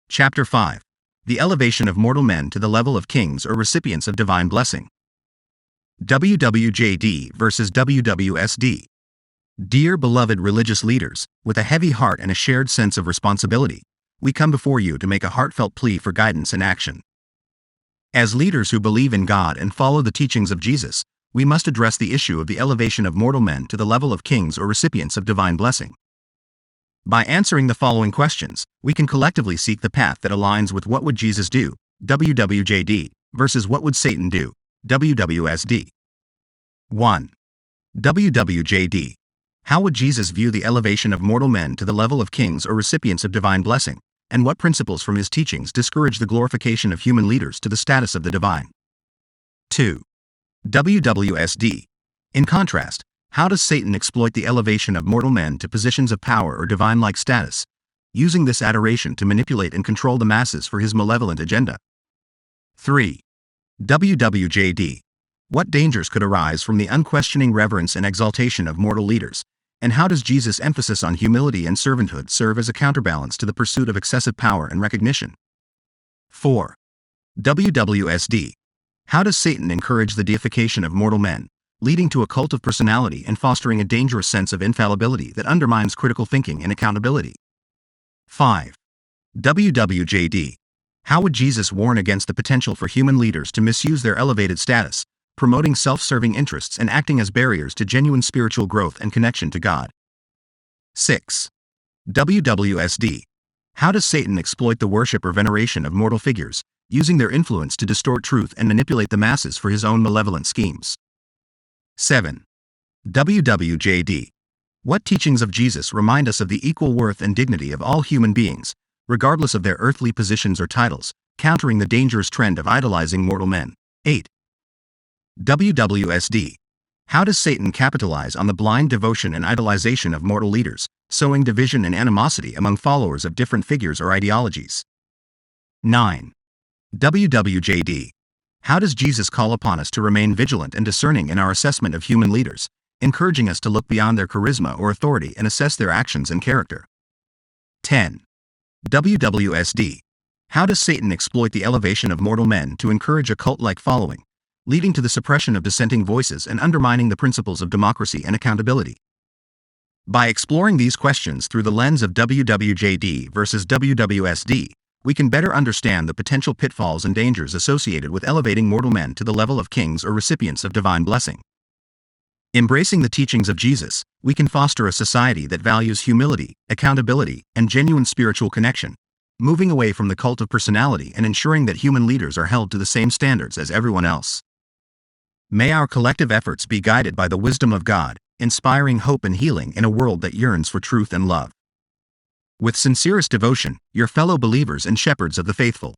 Chapter 5. The Elevation of Mortal Men to the Level of Kings or Recipients of Divine Blessing. WWJD versus WWSD. Dear beloved religious leaders, with a heavy heart and a shared sense of responsibility, we come before you to make a heartfelt plea for guidance and action. As leaders who believe in God and follow the teachings of Jesus, we must address the issue of the elevation of mortal men to the level of kings or recipients of divine blessing. By answering the following questions, we can collectively seek the path that aligns with what would Jesus do, WWJD, versus what would Satan do, WWSD. 1. WWJD. How would Jesus view the elevation of mortal men to the level of kings or recipients of divine blessing, and what principles from his teachings discourage the glorification of human leaders to the status of the divine? 2. WWSD. In contrast, how does Satan exploit the elevation of mortal men to positions of power or divine-like status, using this adoration to manipulate and control the masses for his malevolent agenda? 3. WWJD. What dangers could arise from the unquestioning reverence and exaltation of mortal leaders, and how does Jesus' emphasis on humility and servanthood serve as a counterbalance to the pursuit of excessive power and recognition? 4. WWSD. How does Satan encourage the deification of mortal men, leading to a cult of personality and fostering a dangerous sense of infallibility that undermines critical thinking and accountability? 5. WWJD. How would Jesus warn against the potential for human leaders to misuse their elevated status, promoting self-serving interests and acting as barriers to genuine spiritual growth and connection to God? 6. WWSD. How does Satan exploit the worship or veneration of mortal figures, using their influence to distort truth and manipulate the masses for his own malevolent schemes? 7. WWJD. What teachings of Jesus remind us of the equal worth and dignity of all human beings, regardless of their earthly positions or titles, countering the dangerous trend of idolizing mortal men? 8. WWSD. How does Satan capitalize on the blind devotion and idolization of mortal leaders, sowing division and animosity among followers of different figures or ideologies? 9. WWJD. How does Jesus call upon us to remain vigilant and discerning in our assessment of human leaders, encouraging us to look beyond their charisma or authority and assess their actions and character? 10. WWSD. How does Satan exploit the elevation of mortal men to encourage a cult-like following, leading to the suppression of dissenting voices and undermining the principles of democracy and accountability? By exploring these questions through the lens of WWJD versus WWSD, we can better understand the potential pitfalls and dangers associated with elevating mortal men to the level of kings or recipients of divine blessing. Embracing the teachings of Jesus, we can foster a society that values humility, accountability, and genuine spiritual connection, moving away from the cult of personality and ensuring that human leaders are held to the same standards as everyone else. May our collective efforts be guided by the wisdom of God, inspiring hope and healing in a world that yearns for truth and love. With sincerest devotion, your fellow believers and shepherds of the faithful.